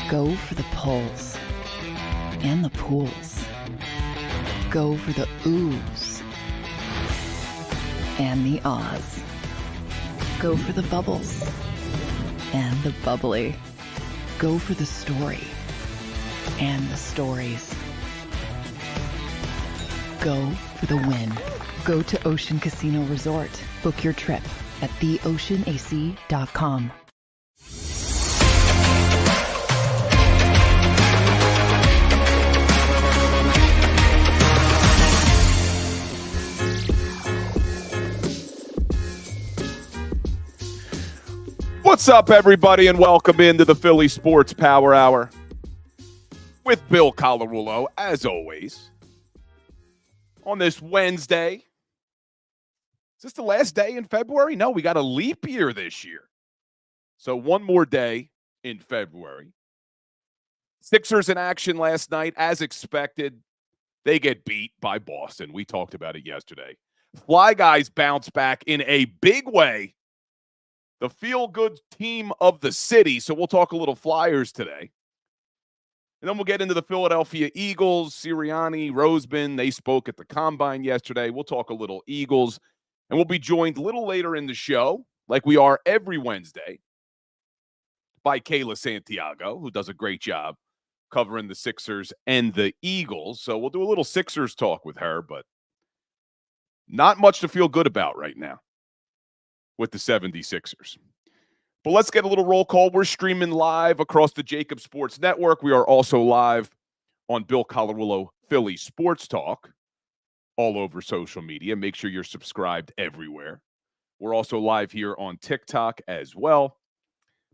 Go for the pulls and the pools. Go for the oohs and the ahs. Go for the bubbles and the bubbly. Go for the story and the stories. Go for the win. Go to Ocean Casino Resort. Book your trip at theoceanac.com. What's up, everybody, and welcome into the Philly Sports Power Hour with Bill Colarulo, as always, on this Wednesday. Is this the last day in February? No, we got a leap year this year. So one more day in February. Sixers in action last night, as expected. They get beat by Boston. We talked about it yesterday. Fly Guys bounce back in a big way. The feel-good team of the city. So we'll talk a little Flyers today. And then we'll get into the Philadelphia Eagles. Sirianni, Roseman, they spoke at the Combine yesterday. We'll talk a little Eagles. And we'll be joined a little later in the show, like we are every Wednesday, by Kayla Santiago, who does a great job covering the Sixers and the Eagles. So we'll do a little Sixers talk with her, but not much to feel good about right now with the 76ers. But let's get a little roll call. We're streaming live across the JAKIB Sports Network. We are also live on Bill Colarulo Philly Sports Talk all over social media. Make sure you're subscribed everywhere. We're also live here on TikTok as well.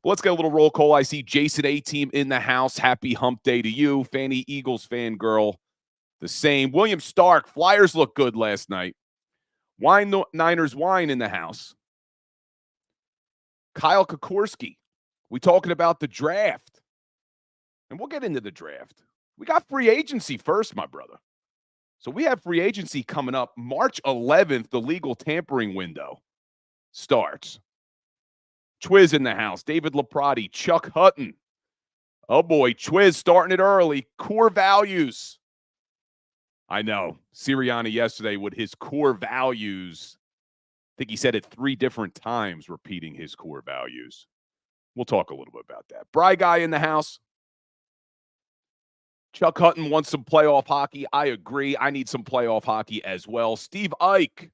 But let's get a little roll call. I see Jason A-Team in the house. Happy hump day to you. Fanny Eagles fangirl, the same. William Stark, Flyers look good last night. Niners wine in the house. Kyle Kokorski, we talking about the draft. And we'll get into the draft. We got free agency first, my brother. So we have free agency coming up. March 11th, the legal tampering window starts. Twiz in the house. David Laprati, Chuck Hutton. Oh, boy, Twiz starting it early. Core values. I know. Sirianni yesterday with his core values. I think he said it 3 different times, repeating his core values. We'll talk a little bit about that. Bry Guy in the house. Chuck Hutton wants some playoff hockey. I agree. I need some playoff hockey as well. Steve Ike.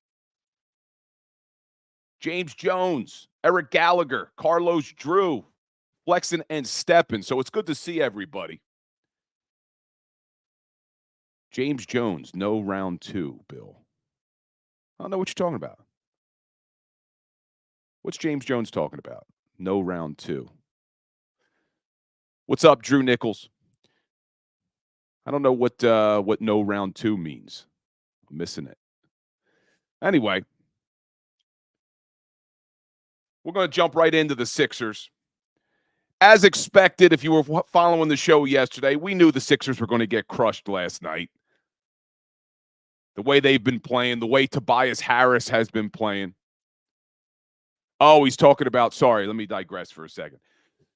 James Jones. Eric Gallagher. Carlos Drew. Flexen and Steppen. So it's good to see everybody. James Jones, no round 2, Bill. I don't know what you're talking about. What's James Jones talking about? No round 2. What's up, Drew Nichols? I don't know what no round 2 means. I'm missing it. Anyway, we're going to jump right into the Sixers. As expected, if you were following the show yesterday, we knew the Sixers were going to get crushed last night. The way they've been playing, the way Tobias Harris has been playing. Oh, he's talking about, sorry, let me digress for a second.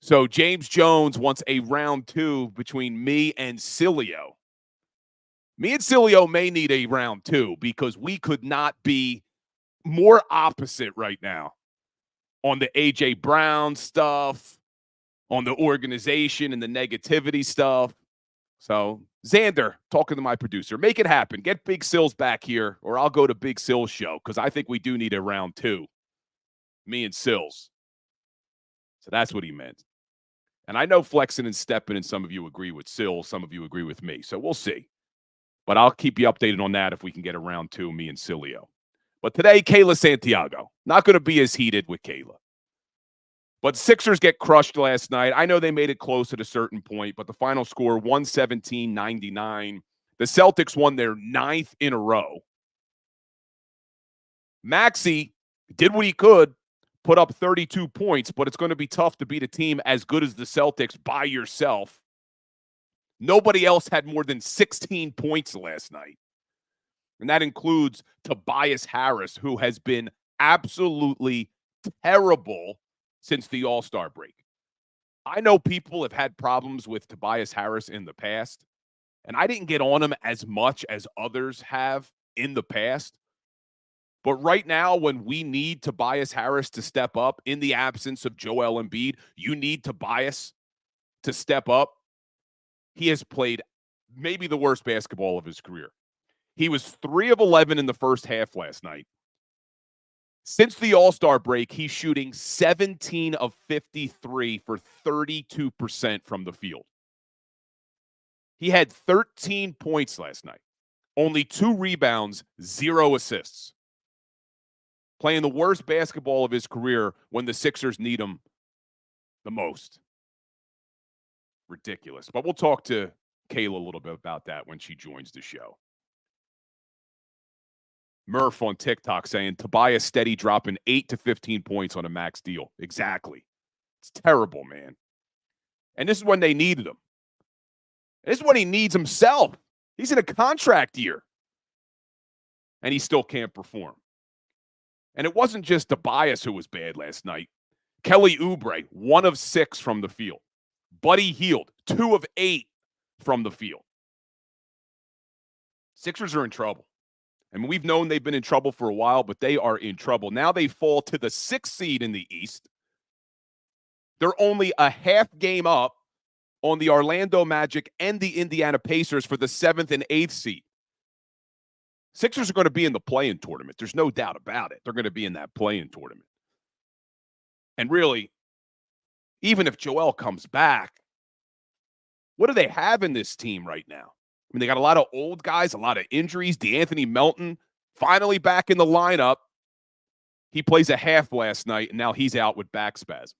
So James Jones wants a round 2 between me and Cilio. Me and Cilio may need a round 2 because we could not be more opposite right now on the A.J. Brown stuff, on the organization and the negativity stuff. So Xander, talking to my producer, make it happen. Get Big Sills back here or I'll go to Big Sills' show because I think we do need a round 2. Me and Sills. So that's what he meant. And I know Flexen and Steppen and some of you agree with Sills, some of you agree with me. So we'll see. But I'll keep you updated on that if we can get a round 2, me and Cilio. But today, Kayla Santiago. Not going to be as heated with Kayla. But Sixers get crushed last night. I know they made it close at a certain point, but the final score, 117-99. The Celtics won their 9th in a row. Maxey did what he could. Put up 32 points, but it's going to be tough to beat a team as good as the Celtics by yourself. Nobody else had more than 16 points last night. And that includes Tobias Harris, who has been absolutely terrible since the All-Star break. I know people have had problems with Tobias Harris in the past, and I didn't get on him as much as others have in the past. But right now, when we need Tobias Harris to step up in the absence of Joel Embiid, you need Tobias to step up. He has played maybe the worst basketball of his career. He was 3 of 11 in the first half last night. Since the All-Star break, he's shooting 17 of 53 for 32% from the field. He had 13 points last night, only 2 rebounds, 0 assists. Playing the worst basketball of his career when the Sixers need him the most. Ridiculous. But we'll talk to Kayla a little bit about that when she joins the show. Murph on TikTok saying Tobias steady dropping 8 to 15 points on a max deal. Exactly. It's terrible, man. And this is when they needed him. This is when he needs himself. He's in a contract year. And he still can't perform. And it wasn't just Tobias who was bad last night. Kelly Oubre, 1 of 6 from the field. Buddy Hield, 2 of 8 from the field. Sixers are in trouble. I mean, we've known they've been in trouble for a while, but they are in trouble. Now they fall to the 6th seed in the East. They're only a half game up on the Orlando Magic and the Indiana Pacers for the 7th and 8th seed. Sixers are going to be in the play-in tournament. There's no doubt about it. They're going to be in that play-in tournament. And really, even if Joel comes back, what do they have in this team right now? I mean, they got a lot of old guys, a lot of injuries. DeAnthony Melton finally back in the lineup. He plays a half last night, and now he's out with back spasms.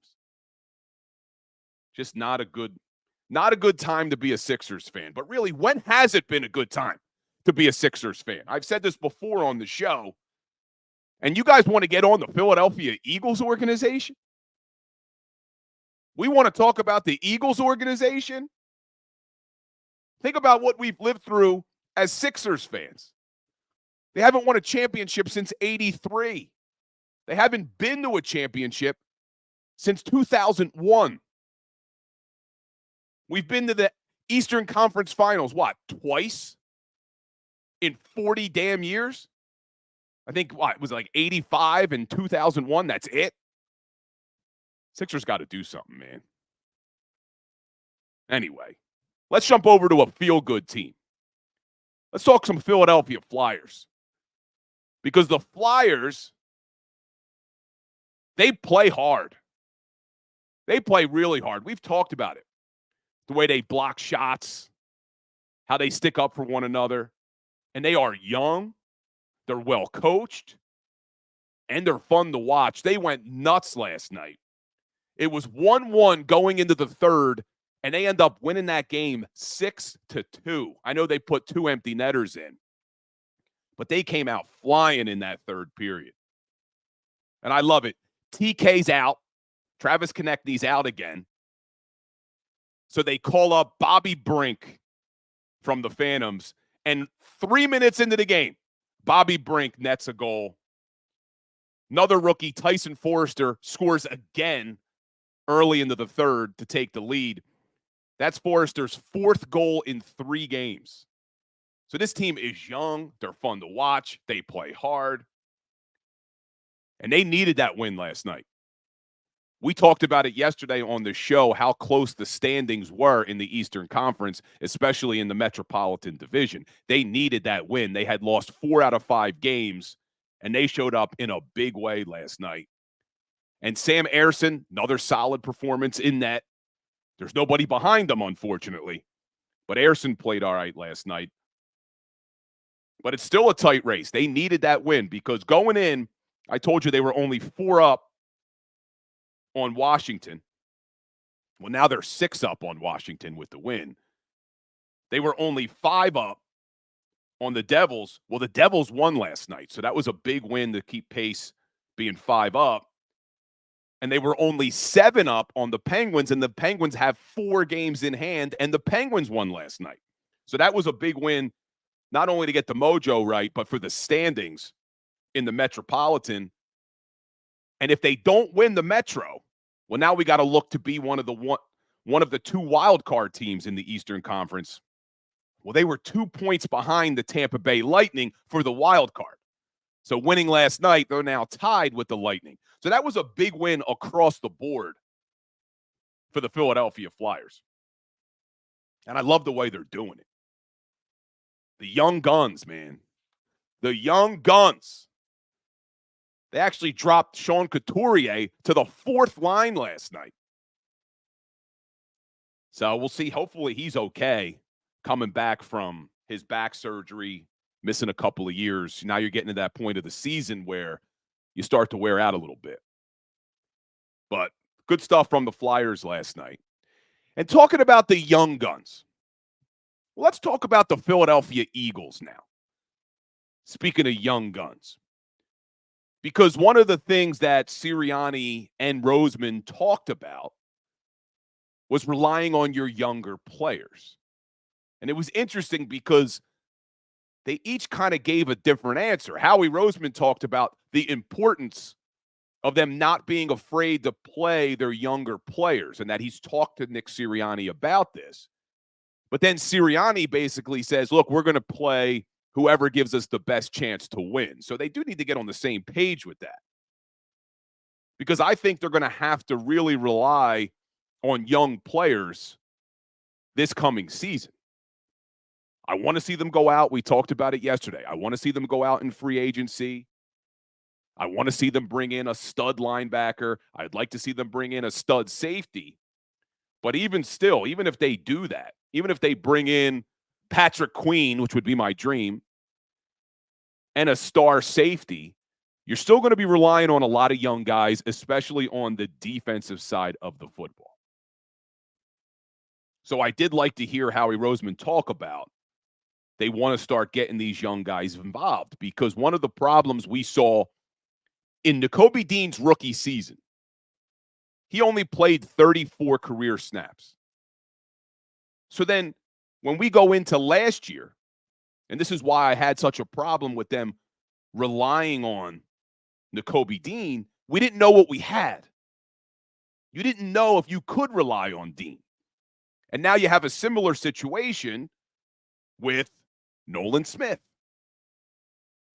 Just not a good time to be a Sixers fan. But really, when has it been a good time to be a Sixers fan? I've said this before on the show, and you guys want to get on the Philadelphia Eagles organization? We want to talk about the Eagles organization? Think about what we've lived through as Sixers fans. They haven't won a championship since '83. They haven't been to a championship since 2001. We've been to the Eastern Conference Finals, twice in 40 damn years? I think, it was like 85 and 2001. That's it. Sixers got to do something, man. Anyway, let's jump over to a feel-good team. Let's talk some Philadelphia Flyers. Because the Flyers, they play hard. They play really hard. We've talked about it. The way they block shots, how they stick up for one another. And they are young. They're well coached. And they're fun to watch. They went nuts last night. It was 1-1 going into the third, and they end up winning that game 6-2. I know they put 2 empty netters in, but they came out flying in that third period. And I love it. TK's out. Travis Konechny's out again. So they call up Bobby Brink from the Phantoms, and 3 minutes into the game, Bobby Brink nets a goal. Another rookie, Tyson Forrester, scores again early into the third to take the lead. That's Forrester's 4th goal in 3 games. So this team is young. They're fun to watch. They play hard. And they needed that win last night. We talked about it yesterday on the show, how close the standings were in the Eastern Conference, especially in the Metropolitan Division. They needed that win. They had lost 4 out of 5 games, and they showed up in a big way last night. And Sam Ersson, another solid performance in net. There's nobody behind them, unfortunately. But Ersson played all right last night. But it's still a tight race. They needed that win because going in, I told you they were only 4 up on Washington. Well, now they're 6 up on Washington with the win. They were only 5 up on the Devils. Well, the Devils won last night, so that was a big win to keep pace being 5 up. And they were only 7 up on the Penguins, and the Penguins have 4 games in hand, and the Penguins won last night. So that was a big win, not only to get the mojo right, but for the standings in the Metropolitan. And if they don't win the Metro, well, now we got to look to be one of the one of the 2 wild card teams in the Eastern Conference. Well, they were 2 points behind the Tampa Bay Lightning for the wild card. So winning last night, they're now tied with the Lightning. So that was a big win across the board for the Philadelphia Flyers. And I love the way they're doing it. The young guns, man. The young guns. They actually dropped Sean Couturier to the 4th line last night. So we'll see. Hopefully he's okay coming back from his back surgery, missing a couple of years. Now you're getting to that point of the season where you start to wear out a little bit. But good stuff from the Flyers last night. And talking about the young guns, let's talk about the Philadelphia Eagles now. Speaking of young guns. Because one of the things that Sirianni and Roseman talked about was relying on your younger players. And it was interesting because they each kind of gave a different answer. Howie Roseman talked about the importance of them not being afraid to play their younger players and that he's talked to Nick Sirianni about this. But then Sirianni basically says, look, we're going to play whoever gives us the best chance to win. So they do need to get on the same page with that. Because I think they're going to have to really rely on young players this coming season. I want to see them go out. We talked about it yesterday. I want to see them go out in free agency. I want to see them bring in a stud linebacker. I'd like to see them bring in a stud safety. But even still, even if they do that, even if they bring in Patrick Queen, which would be my dream, and a star safety, you're still going to be relying on a lot of young guys, especially on the defensive side of the football. So I did like to hear Howie Roseman talk about they want to start getting these young guys involved because one of the problems we saw in Nakobe Dean's rookie season, he only played 34 career snaps. So then when we go into last year, and this is why I had such a problem with them relying on Nakobe Dean, we didn't know what we had. You didn't know if you could rely on Dean. And now you have a similar situation with Nolan Smith.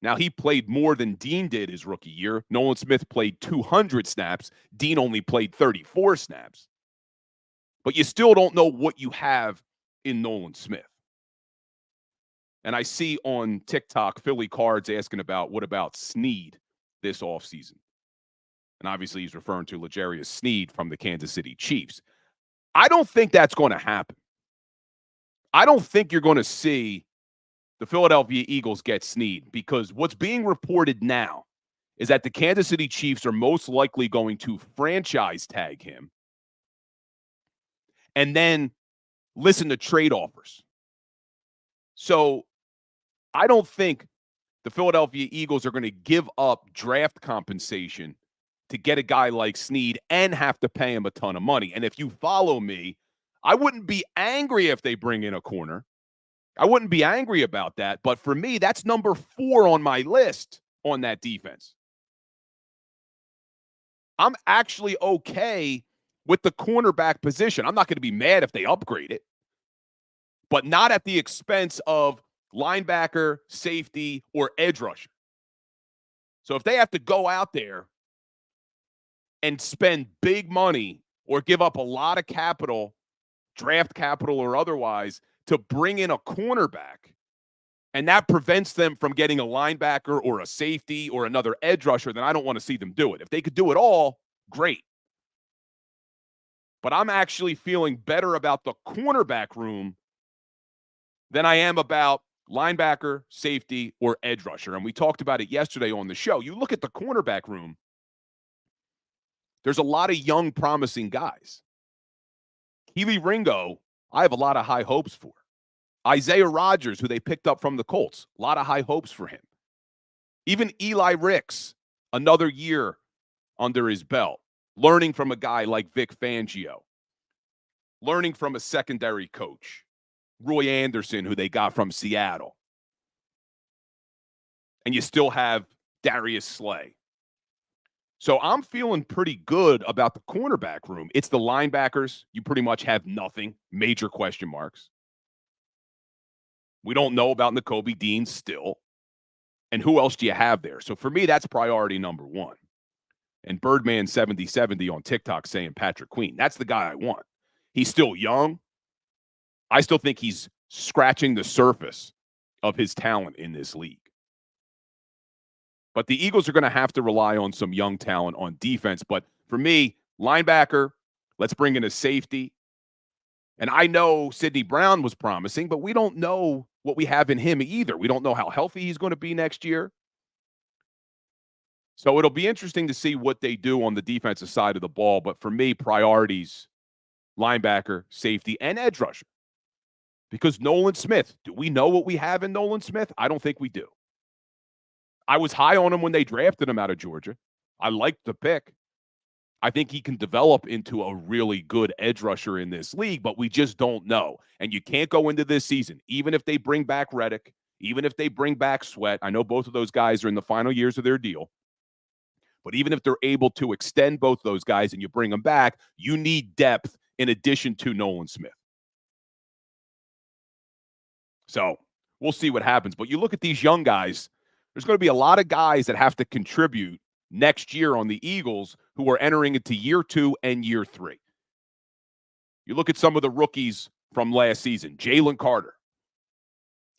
Now, he played more than Dean did his rookie year. Nolan Smith played 200 snaps. Dean only played 34 snaps. But you still don't know what you have in Nolan Smith. And I see on TikTok, Philly Cards asking about, what about Snead this offseason? And obviously he's referring to L'Jarius Sneed from the Kansas City Chiefs. I don't think that's going to happen. I don't think you're going to see the Philadelphia Eagles get Snead because what's being reported now is that the Kansas City Chiefs are most likely going to franchise tag him and then listen to trade offers. So I don't think the Philadelphia Eagles are going to give up draft compensation to get a guy like Snead and have to pay him a ton of money. And if you follow me, I wouldn't be angry if they bring in a corner. I wouldn't be angry about that. But for me, that's number 4 on my list on that defense. I'm actually okay with the cornerback position. I'm not going to be mad if they upgrade it, but not at the expense of linebacker, safety, or edge rusher. So if they have to go out there and spend big money or give up a lot of capital, draft capital or otherwise, to bring in a cornerback, and that prevents them from getting a linebacker or a safety or another edge rusher, then I don't want to see them do it. If they could do it all, great. But I'm actually feeling better about the cornerback room than I am about linebacker, safety, or edge rusher. And we talked about it yesterday on the show. You look at the cornerback room, there's a lot of young, promising guys. Keely Ringo, I have a lot of high hopes for. Isaiah Rodgers, who they picked up from the Colts, a lot of high hopes for him. Even Eli Ricks, another year under his belt, learning from a guy like Vic Fangio, learning from a secondary coach, Roy Anderson, who they got from Seattle. And you still have Darius Slay. So I'm feeling pretty good about the cornerback room. It's the linebackers. You pretty much have nothing, major question marks. We don't know about Nakobe Dean still. And who else do you have there? So for me, that's priority number one. And Birdman 7070 on TikTok saying Patrick Queen. That's the guy I want. He's still young. I still think he's scratching the surface of his talent in this league. But the Eagles are going to have to rely on some young talent on defense. But for me, linebacker, let's bring in a safety. And I know Sidney Brown was promising, but we don't know what we have in him either. We don't know how healthy he's going to be next year. So it'll be interesting to see what they do on the defensive side of the ball. But for me, priorities, linebacker, safety, and edge rusher. Because Nolan Smith, do we know what we have in Nolan Smith? I don't think we do. I was high on him when they drafted him out of Georgia. I liked the pick. I think he can develop into a really good edge rusher in this league, but we just don't know. And you can't go into this season, even if they bring back Reddick, even if they bring back Sweat. I know both of those guys are in the final years of their deal. But even if they're able to extend both those guys and you bring them back, you need depth in addition to Nolan Smith. So we'll see what happens. But you look at these young guys, there's going to be a lot of guys that have to contribute next year on the Eagles who are entering into year 2 and year 3. You look at some of the rookies from last season. Jalen Carter.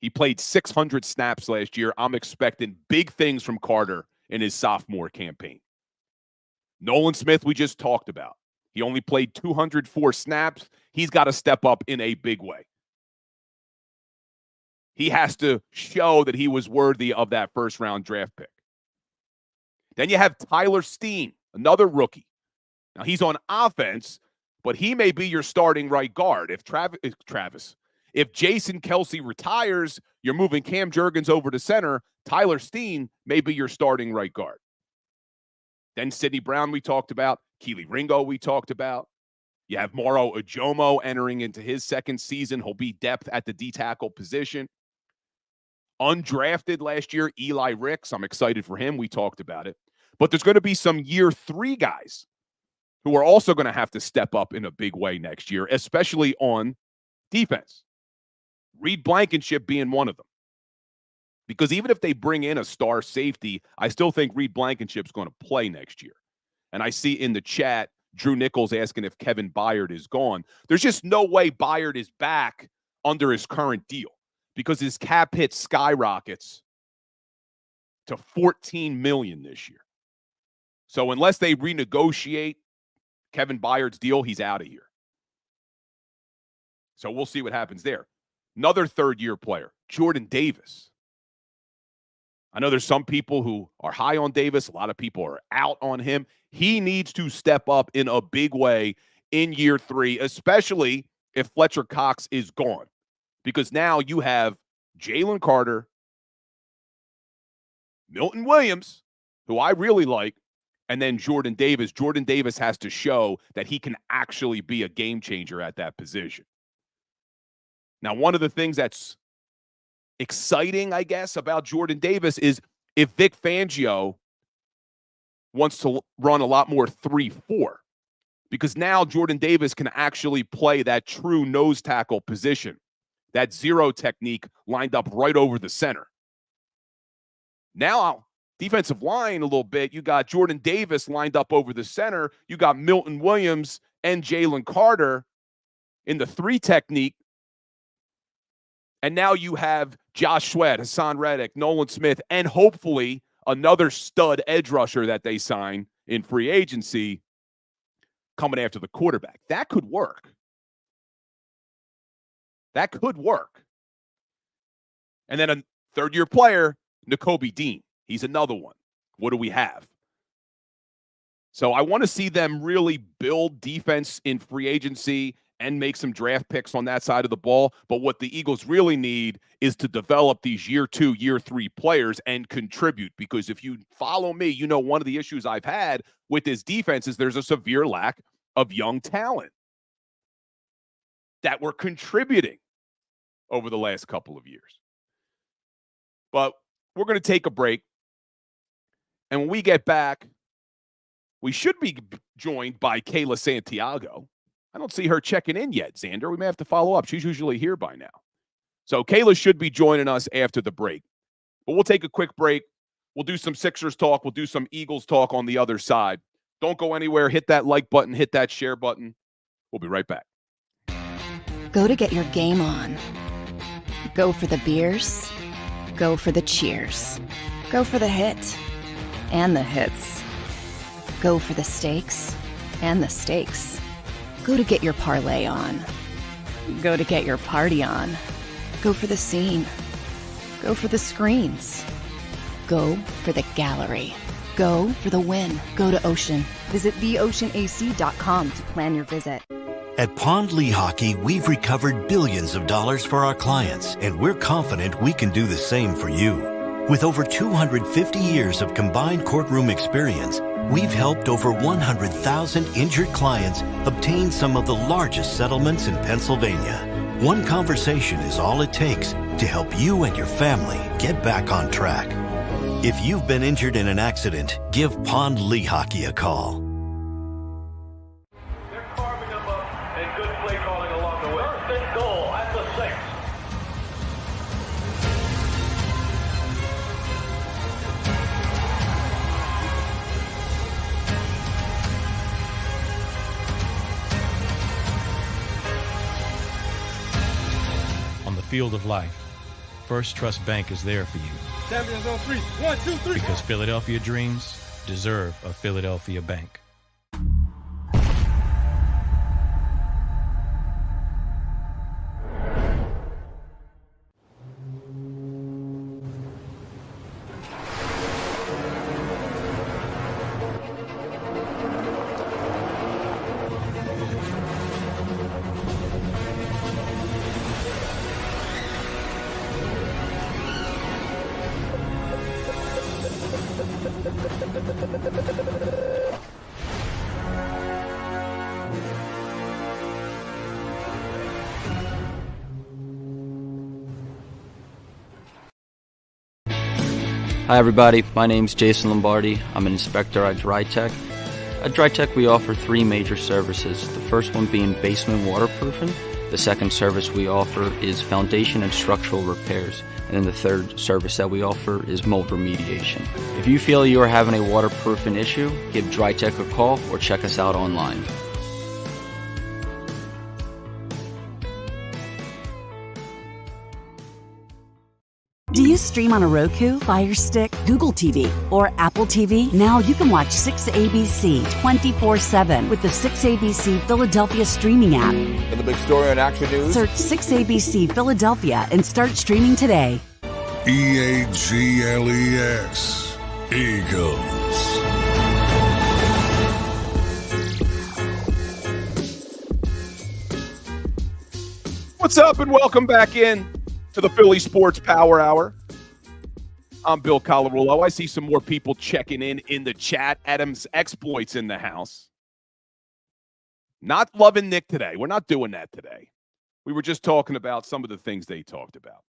He played 600 snaps last year. I'm expecting big things from Carter in his sophomore campaign. Nolan Smith, we just talked about. He only played 204 snaps. He's got to step up in a big way. He has to show that he was worthy of that first-round draft pick. Then you have Tyler Steen, another rookie. Now, he's on offense, but he may be your starting right guard. If Jason Kelce retires, you're moving Cam Jurgens over to center. Tyler Steen may be your starting right guard. Then Sidney Brown we talked about. Keely Ringo we talked about. You have Moro Ojomo entering into his second season. He'll be depth at the D-tackle position. Undrafted last year, Eli Ricks. I'm excited for him. We talked about it. But there's going to be some year 3 guys who are also going to have to step up in a big way next year, especially on defense. Reed Blankenship being one of them. Because even if they bring in a star safety, I still think Reed Blankenship's going to play next year. And I see in the chat, Drew Nichols asking if Kevin Byard is gone. There's just no way Byard is back under his current deal because his cap hit skyrockets to $14 million this year. So unless they renegotiate Kevin Byard's deal, he's out of here. So we'll see what happens there. Another third-year player, Jordan Davis. I know there's some people who are high on Davis. A lot of people are out on him. He needs to step up in a big way in year 3, especially if Fletcher Cox is gone. Because now you have Jalen Carter, Milton Williams, who I really like, and then Jordan Davis. Jordan Davis has to show that he can actually be a game changer at that position. Now, one of the things that's exciting, I guess, about Jordan Davis is if Vic Fangio wants to run a lot more 3-4, because now Jordan Davis can actually play that true nose tackle position, that zero technique lined up right over the center. Now, defensive line a little bit, you got Jordan Davis lined up over the center. You got Milton Williams and Jalen Carter in the 3 technique. And now you have Josh Sweat, Haason Reddick, Nolan Smith, and hopefully another stud edge rusher that they sign in free agency coming after the quarterback. That could work. That could work. And then a third-year player, Nakobe Dean. He's another one. What do we have? So I want to see them really build defense in free agency and make some draft picks on that side of the ball. But what the Eagles really need is to develop these year 2, year 3 players and contribute. Because if you follow me, you know one of the issues I've had with this defense is there's a severe lack of young talent that were contributing over the last couple of years. But we're going to take a break. And when we get back, We should be joined by Kayla Santiago. I don't see her checking in yet, Xander. We may have to follow up. She's usually here by now. So Kayla should be joining us after the break. But we'll take a quick break. We'll do some Sixers talk. We'll do some Eagles talk on the other side. Don't go anywhere. Hit that like button. Hit that share button. We'll be right back. Go to get your game on. Go for the beers. Go for the cheers. Go for the hit and the hits. Go for the stakes and the stakes. Go to get your parlay on. Go to get your party on. Go for the scene. Go for the screens. Go for the gallery. Go for the win. Go to Ocean. Visit theoceanac.com to plan your visit. At Pond Lehocky, we've recovered billions of dollars for our clients, and we're confident we can do the same for you. With over 250 years of combined courtroom experience, we've helped over 100,000 injured clients obtain some of the largest settlements in Pennsylvania. One conversation is all it takes to help you and your family get back on track. If you've been injured in an accident, give Pond Lehocky a call. They're carving them up and good play calling along the way. First and goal at the 6. On the field of life, First Trust Bank is there for you. Champions on 3. 1, 2, 3. Because Philadelphia dreams deserve a Philadelphia bank. Hi everybody, my name's Jason Lombardi. I'm an inspector at DryTech. At DryTech we offer 3 major services, the first one being basement waterproofing, the second service we offer is foundation and structural repairs, and then the third service that we offer is mold remediation. If you feel you are having a waterproofing issue, give DryTech a call or check us out online. Do you stream on a Roku, Fire Stick, Google TV, or Apple TV? Now you can watch 6ABC 24/7 with the 6ABC Philadelphia streaming app. And the big story on Action News? Search 6ABC Philadelphia and start streaming today. EAGLES, Eagles. What's up, and welcome back in to the Philly Sports Power Hour. I'm Bill Colarulo. I see some more people checking in the chat. Adam's exploits in the house. Not loving Nick today. We're not doing that today. We were just talking about some of the things they talked about.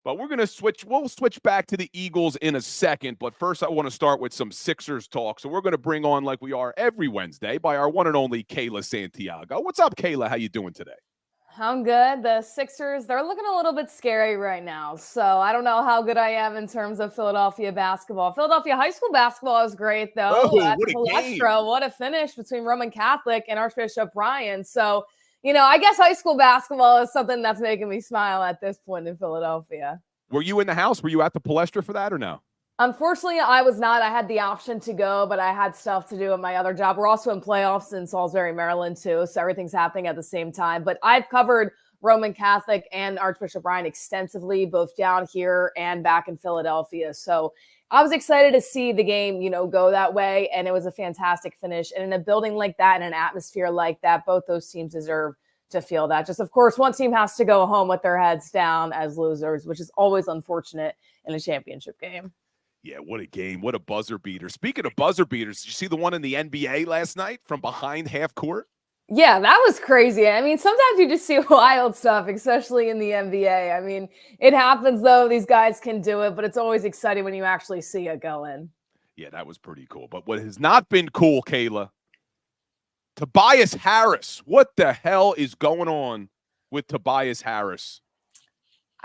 But we're going to switch. We'll switch back to the Eagles in a second. But first, I want to start with some Sixers talk. So we're going to bring on, like we are every Wednesday, by our one and only Kayla Santiago. What's up, Kayla? How you doing today? I'm good. The Sixers, they're looking a little bit scary right now. So I don't know how good I am in terms of Philadelphia basketball. Philadelphia high school basketball is great, though. Oh, what a game. What a finish between Roman Catholic and Archbishop Ryan. So, I guess high school basketball is something that's making me smile at this point in Philadelphia. Were you in the house? Were you at the Palestra for that or no? Unfortunately, I was not. I had the option to go, but I had stuff to do at my other job. We're also in playoffs in Salisbury, Maryland, too. So everything's happening at the same time. But I've covered Roman Catholic and Archbishop Ryan extensively, both down here and back in Philadelphia. So I was excited to see the game, go that way. And it was a fantastic finish. And in a building like that, in an atmosphere like that, both those teams deserve to feel that. Just, of course, one team has to go home with their heads down as losers, which is always unfortunate in a championship game. Yeah, what a game. What a buzzer beater. Speaking of buzzer beaters, did you see the one in the NBA last night from behind half court? Yeah, that was crazy. I mean, sometimes you just see wild stuff, especially in the NBA. I mean, it happens, though. These guys can do it, but it's always exciting when you actually see it go in. Yeah, that was pretty cool. But what has not been cool, Kayla, Tobias Harris. What the hell is going on with Tobias Harris?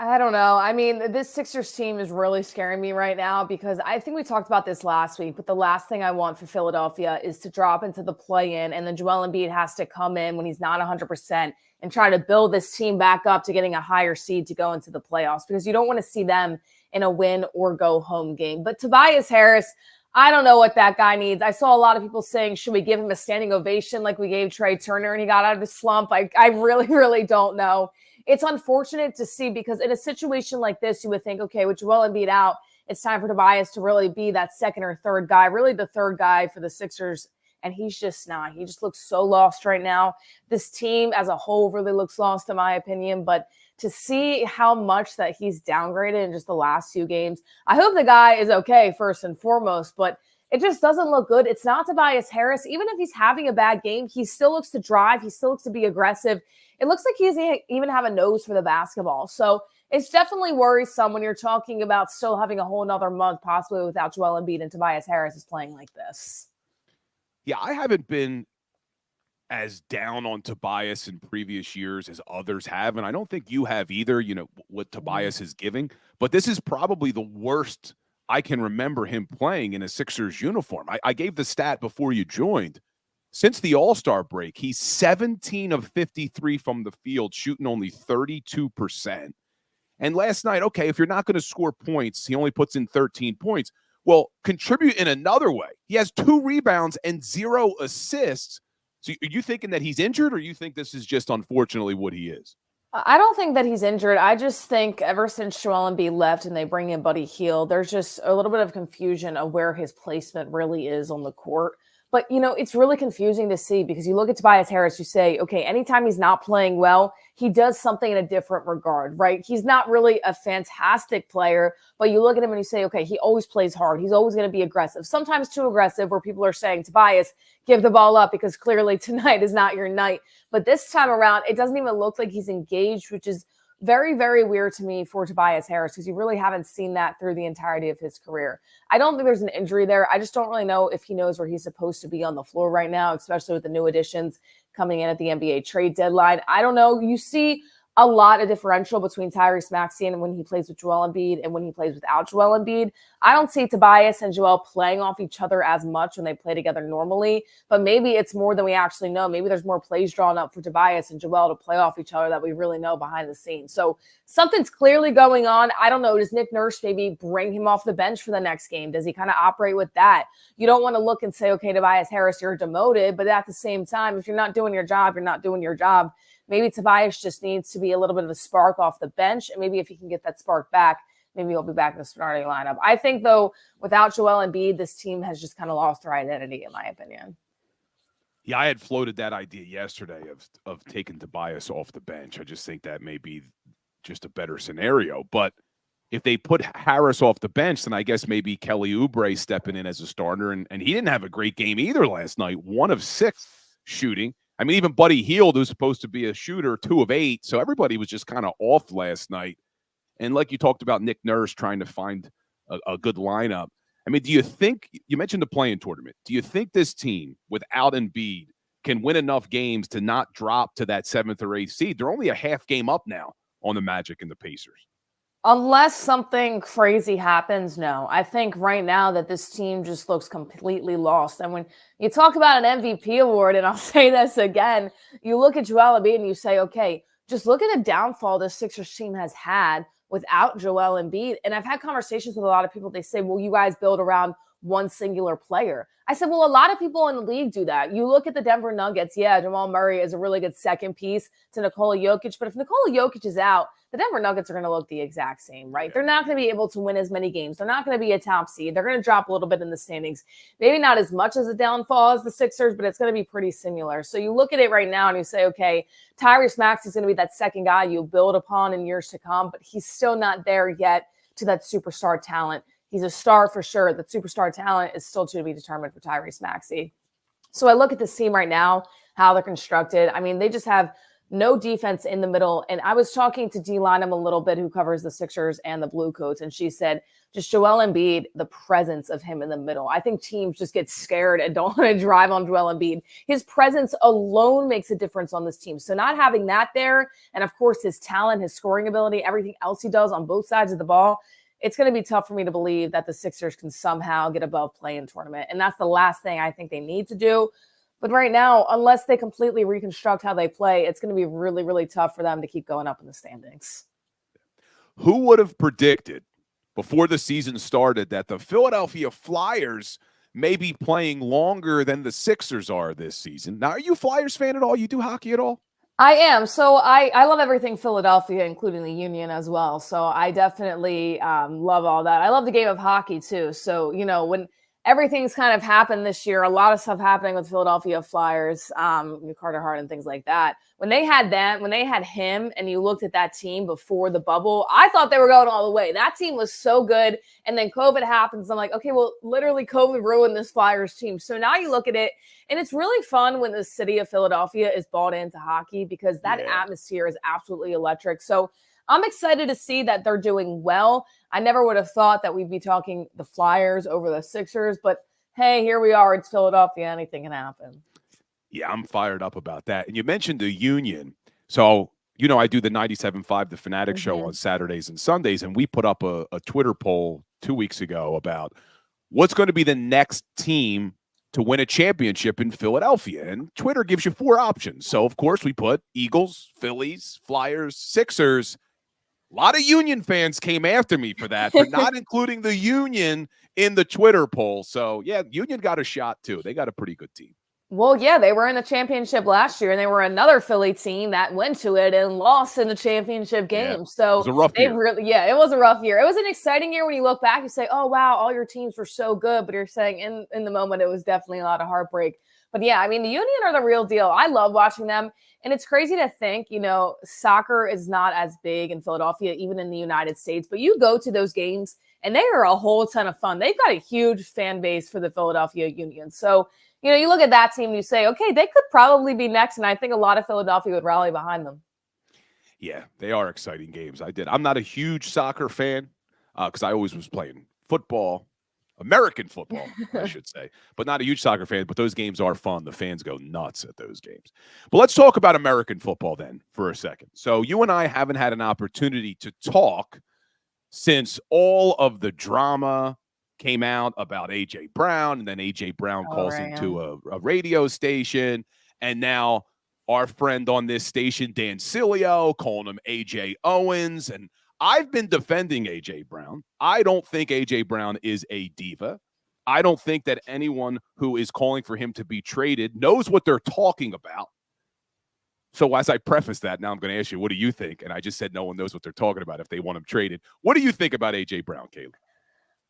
I don't know. I mean, this Sixers team is really scaring me right now because I think we talked about this last week, but the last thing I want for Philadelphia is to drop into the play-in, and then Joel Embiid has to come in when he's not 100% and try to build this team back up to getting a higher seed to go into the playoffs, because you don't want to see them in a win or go home game. But Tobias Harris, I don't know what that guy needs. I saw a lot of people saying, should we give him a standing ovation like we gave Trey Turner and he got out of his slump? I really, really don't know. It's unfortunate to see, because in a situation like this, you would think, okay, with Joel Embiid out, it's time for Tobias to really be that second or third guy, really the third guy for the Sixers. And he's just not. He just looks so lost right now. This team as a whole really looks lost, in my opinion. But to see how much that he's downgraded in just the last few games, I hope the guy is okay, first and foremost. But it just doesn't look good. It's not Tobias Harris. Even if he's having a bad game, he still looks to drive. He still looks to be aggressive. It looks like he's even have a nose for the basketball. So it's definitely worrisome when you're talking about still having a whole nother month possibly without Joel Embiid and Tobias Harris is playing like this. Yeah, I haven't been as down on Tobias in previous years as others have, and I don't think you have either, what Tobias is giving. But this is probably the worst I can remember him playing in a Sixers uniform. I gave the stat before you joined. Since the All-Star break, he's 17 of 53 from the field, shooting only 32%. And last night, okay, if you're not going to score points, he only puts in 13 points. Well, contribute in another way. He has 2 rebounds and 0 assists. So are you thinking that he's injured, or you think this is just unfortunately what he is? I don't think that he's injured. I just think ever since Joel Embiid left and they bring in Buddy Hield, there's just a little bit of confusion of where his placement really is on the court. But, it's really confusing to see, because you look at Tobias Harris, you say, okay, anytime he's not playing well, he does something in a different regard, right? He's not really a fantastic player, but you look at him and you say, okay, he always plays hard. He's always going to be aggressive, sometimes too aggressive, where people are saying, Tobias, give the ball up, because clearly tonight is not your night. But this time around, it doesn't even look like he's engaged, which is very, very weird to me for Tobias Harris, because you really haven't seen that through the entirety of his career. I don't think there's an injury there. I just don't really know if he knows where he's supposed to be on the floor right now, especially with the new additions coming in at the NBA trade deadline. I don't know. You see a lot of differential between Tyrese Maxey and when he plays with Joel Embiid and when he plays without Joel Embiid. I don't see Tobias and Joel playing off each other as much when they play together normally, but maybe it's more than we actually know. Maybe there's more plays drawn up for Tobias and Joel to play off each other that we really know behind the scenes. So something's clearly going on. I don't know. Does Nick Nurse maybe bring him off the bench for the next game? Does he kind of operate with that? You don't want to look and say, okay, Tobias Harris, you're demoted. But at the same time, if you're not doing your job, you're not doing your job. Maybe Tobias just needs to be a little bit of a spark off the bench. And maybe if he can get that spark back, maybe he'll be back in the starting lineup. I think, though, without Joel Embiid, this team has just kind of lost their identity, in my opinion. Yeah, I had floated that idea yesterday of taking Tobias off the bench. I just think that may be just a better scenario. But if they put Harris off the bench, then I guess maybe Kelly Oubre stepping in as a starter. And he didn't have a great game either last night. 1 of 6 shooting. I mean, even Buddy Hield, who's supposed to be a shooter, 2 of 8. So everybody was just kind of off last night. And like you talked about Nick Nurse trying to find a good lineup. I mean, do you think – you mentioned the play-in tournament. Do you think this team, without Embiid, can win enough games to not drop to that 7th or 8th seed? They're only a half game up now on the Magic and the Pacers. Unless something crazy happens, no. I think right now that this team just looks completely lost. And when you talk about an MVP award, and I'll say this again, you look at Joel Embiid and you say, okay, just look at the downfall this Sixers team has had without Joel Embiid. And I've had conversations with a lot of people. They say, well, you guys build around one singular player. I said, well, a lot of people in the league do that. You look at the Denver Nuggets. Yeah, Jamal Murray is a really good second piece to Nikola Jokic. But if Nikola Jokic is out, the Denver Nuggets are going to look the exact same, right? They're not going to be able to win as many games. They're not going to be a top seed. They're going to drop a little bit in the standings. Maybe not as much as a downfall as the Sixers, but it's going to be pretty similar. So you look at it right now and you say, okay, Tyrese Maxey is going to be that second guy you build upon in years to come, but he's still not there yet to that superstar talent. He's a star for sure. The superstar talent is still to be determined for Tyrese Maxey. So I look at this team right now, how they're constructed. I mean, they just have no defense in the middle. And I was talking to D. Lynham a little bit, who covers the Sixers and the Blue Coats, and she said just Joel Embiid, the presence of him in the middle. I think teams just get scared and don't want to drive on Joel Embiid. His presence alone makes a difference on this team. So not having that there, and of course his talent, his scoring ability, everything else he does on both sides of the ball, it's going to be tough for me to believe that the Sixers can somehow get above play-in tournament. And that's the last thing I think they need to do. But right now, unless they completely reconstruct how they play, it's going to be really, really tough for them to keep going up in the standings. Who would have predicted before the season started that the Philadelphia Flyers may be playing longer than the Sixers are this season? Now, are you a Flyers fan at all? You do hockey at all? I am. So I love everything Philadelphia, including the Union as well. So I definitely love all that. I love the game of hockey too. So, when everything's kind of happened this year, a lot of stuff happening with Philadelphia Flyers, Carter Hart and things like that. When they had him, and you looked at that team before the bubble, I thought they were going all the way. That team was so good. And then COVID happens. I'm like, okay, well, literally COVID ruined this Flyers team. So now you look at it, and it's really fun when the city of Philadelphia is bought into hockey, because that atmosphere is absolutely electric. So I'm excited to see that they're doing well. I never would have thought that we'd be talking the Flyers over the Sixers, but hey, here we are. It's Philadelphia. Anything can happen. Yeah, I'm fired up about that. And you mentioned the Union. So, I do the 97.5 The Fanatic show on Saturdays and Sundays, and we put up a Twitter poll 2 weeks ago about what's going to be the next team to win a championship in Philadelphia. And Twitter gives you 4 options. So, of course, we put Eagles, Phillies, Flyers, Sixers. A lot of Union fans came after me for that, but not including the Union in the Twitter poll. So, yeah, Union got a shot, too. They got a pretty good team. Well, yeah, they were in the championship last year, and they were another Philly team that went to it and lost in the championship game. So it was a rough year. It was a rough year. It was an exciting year when you look back. You say, oh, wow, all your teams were so good. But you're saying in the moment, it was definitely a lot of heartbreak. But yeah, I mean, the Union are the real deal. I love watching them. And it's crazy to think, soccer is not as big in Philadelphia, even in the United States. But you go to those games, and they are a whole ton of fun. They've got a huge fan base for the Philadelphia Union. So, you look at that team and you say, okay, they could probably be next. And I think a lot of Philadelphia would rally behind them. Yeah, they are exciting games. I'm not a huge soccer fan because I always was playing football, American football, I should say, but not a huge soccer fan. But those games are fun. The fans go nuts at those games. But let's talk about American football then for a second. So you and I haven't had an opportunity to talk since all of the drama came out about A.J. Brown, and then A.J. Brown calls into a radio station, and now our friend on this station, Dan Cilio, calling him A.J. Owens, and I've been defending A.J. Brown. I don't think A.J. Brown is a diva. I don't think that anyone who is calling for him to be traded knows what they're talking about. So as I preface that, now I'm going to ask you, what do you think? And I just said no one knows what they're talking about if they want him traded. What do you think about A.J. Brown, Kayla?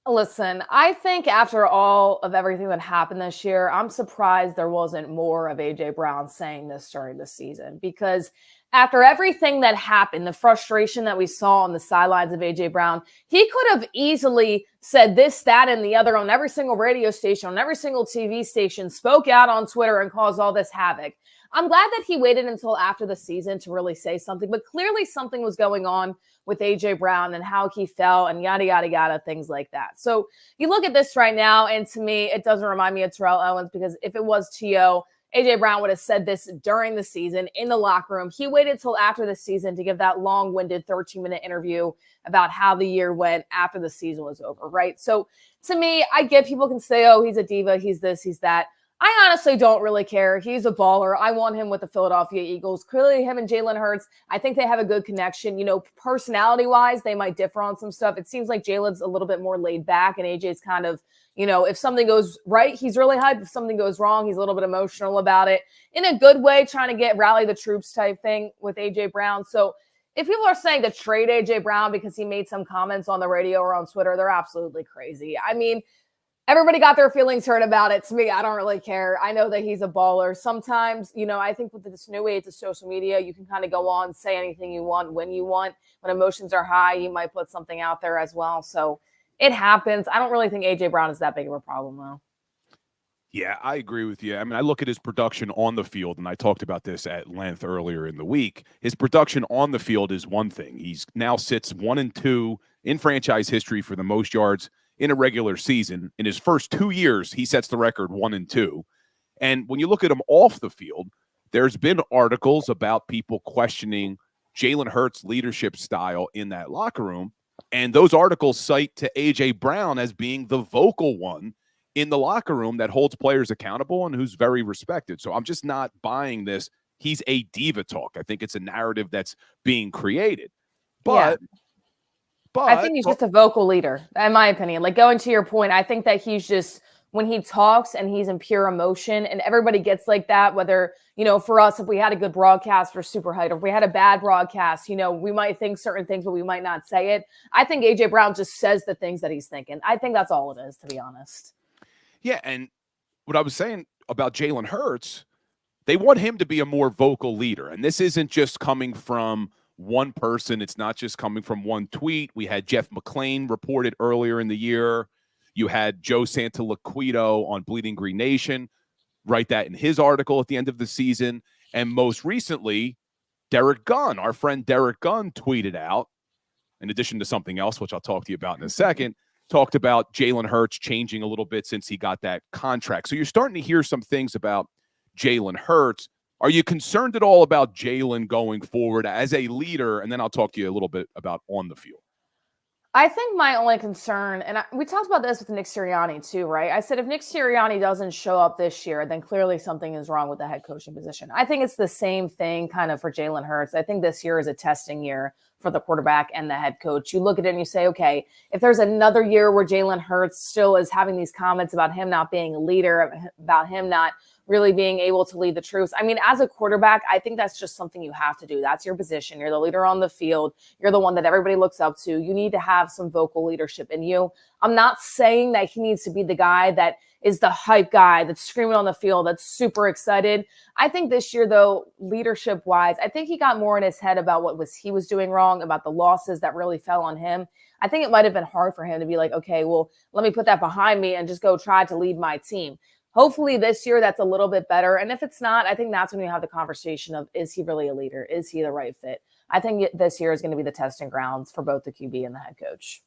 Listen, I think after all of everything that happened this year, I'm surprised there wasn't more of A.J. Brown saying this during the season, because after everything that happened, the frustration that we saw on the sidelines of A.J. Brown, he could have easily said this, that, and the other on every single radio station, on every single TV station, spoke out on Twitter and caused all this havoc. I'm glad that he waited until after the season to really say something, but clearly something was going on with A.J. Brown and how he fell and yada, yada, yada, things like that. So you look at this right now, and to me, it doesn't remind me of Terrell Owens, because if it was T.O., A.J. Brown would have said this during the season in the locker room. He waited till after the season to give that long-winded 13-minute interview about how the year went after the season was over, right? So to me, I get people can say, oh, he's a diva, he's this, he's that. I honestly don't really care. He's a baller. I want him with the Philadelphia Eagles. Clearly, him and Jalen Hurts, I think they have a good connection. Personality-wise, they might differ on some stuff. It seems like Jalen's a little bit more laid back, and AJ's kind of, if something goes right, he's really hyped. If something goes wrong, he's a little bit emotional about it. In a good way, trying to rally the troops type thing with AJ Brown. So if people are saying to trade AJ Brown because he made some comments on the radio or on Twitter, they're absolutely crazy. I mean, everybody got their feelings hurt about it. To me, I don't really care. I know that he's a baller. Sometimes, I think with this new age of social media, you can kind of go on, say anything you want when you want. When emotions are high, you might put something out there as well. So it happens. I don't really think A.J. Brown is that big of a problem, though. Yeah, I agree with you. I mean, I look at his production on the field, and I talked about this at length earlier in the week. His production on the field is one thing. He's now sits 1-2 in franchise history for the most yards in a regular season. In his first 2 years, he sets the record 1-2. And when you look at him off the field, there's been articles about people questioning Jalen Hurts' leadership style in that locker room. And those articles cite to A.J. Brown as being the vocal one in the locker room that holds players accountable and who's very respected. So I'm just not buying this. He's a diva talk. I think it's a narrative that's being created. But I think he's just a vocal leader, in my opinion. Like, going to your point, I think that he's just, when he talks and he's in pure emotion, and everybody gets like that, whether, for us, if we had a good broadcast, we're super hyped. If we had a bad broadcast, we might think certain things, but we might not say it. I think A.J. Brown just says the things that he's thinking. I think that's all it is, to be honest. Yeah, and what I was saying about Jalen Hurts, they want him to be a more vocal leader. And this isn't just coming from one person. It's not just coming from one tweet. We had Jeff McClain reported earlier in the year. You had Joe Santoliquito on Bleeding Green Nation write that in his article at the end of the season. And most recently, Derek Gunn, our friend Derek Gunn, tweeted out, in addition to something else, which I'll talk to you about in a second, talked about Jalen Hurts changing a little bit since he got that contract. So you're starting to hear some things about Jalen Hurts. Are you concerned at all about Jalen going forward as a leader? And then I'll talk to you a little bit about on the field. I think my only concern, and we talked about this with Nick Sirianni too, right? I said if Nick Sirianni doesn't show up this year, then clearly something is wrong with the head coaching position. I think it's the same thing kind of for Jalen Hurts. I think this year is a testing year for the quarterback and the head coach. You look at it and you say, okay, if there's another year where Jalen Hurts still is having these comments about him not being a leader, about him not really being able to lead the troops. I mean, as a quarterback, I think that's just something you have to do. That's your position. You're the leader on the field. You're the one that everybody looks up to. You need to have some vocal leadership in you. I'm not saying that he needs to be the guy that is the hype guy that's screaming on the field, that's super excited. I think this year, though, leadership-wise, I think he got more in his head about what he was doing wrong, about the losses that really fell on him. I think it might have been hard for him to be like, okay, well, let me put that behind me and just go try to lead my team. Hopefully this year that's a little bit better. And if it's not, I think that's when you have the conversation of, is he really a leader? Is he the right fit? I think this year is going to be the testing grounds for both the QB and the head coach.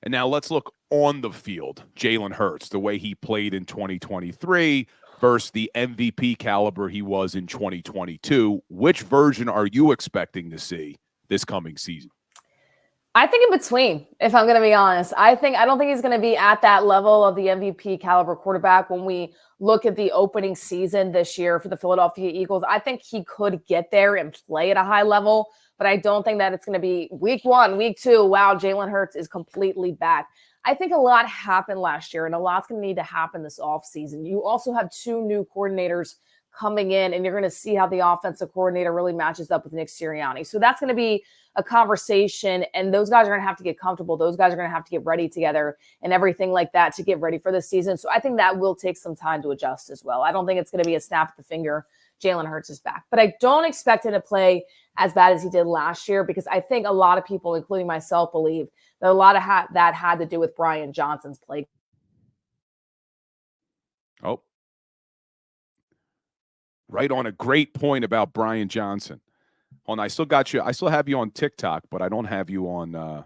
And now let's look on the field. Jalen Hurts, the way he played in 2023 versus the MVP caliber he was in 2022. Which version are you expecting to see this coming season? I think in between, if I'm going to be honest. I don't think he's going to be at that level of the MVP caliber quarterback when we look at the opening season this year for the Philadelphia Eagles. I think he could get there and play at a high level, but I don't think that it's going to be week 1, week 2. Wow, Jalen Hurts is completely back. I think a lot happened last year, and a lot's going to need to happen this offseason. You also have 2 new coordinators coming in, and you're going to see how the offensive coordinator really matches up with Nick Sirianni. So that's going to be a conversation, and those guys are going to have to get comfortable. Those guys are going to have to get ready together and everything like that to get ready for the season. So I think that will take some time to adjust as well. I don't think it's going to be a snap of the finger. Jalen Hurts is back, but I don't expect him to play as bad as he did last year, because I think a lot of people, including myself, believe that a lot of that had to do with Brian Johnson's play. Oh, right on, a great point about Brian Johnson. Hold on, I still got you. I still have you on TikTok, but I don't have you on YouTube.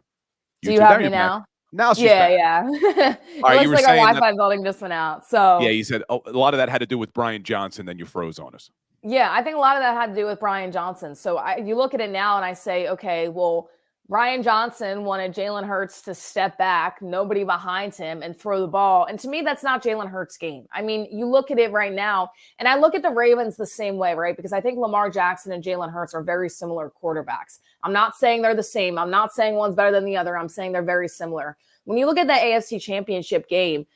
Do you have me now? Now she's back. Yeah. It All right, you looks were like our saying Wi-Fi building just went out. So yeah, you said a lot of that had to do with Brian Johnson. Then you froze on us. Yeah, I think a lot of that had to do with Brian Johnson. So you look at it now and I say, okay, well, Brian Johnson wanted Jalen Hurts to step back, nobody behind him, and throw the ball. And to me, that's not Jalen Hurts' game. I mean, you look at it right now, and I look at the Ravens the same way, right? Because I think Lamar Jackson and Jalen Hurts are very similar quarterbacks. I'm not saying they're the same. I'm not saying one's better than the other. I'm saying they're very similar. When you look at the AFC Championship game,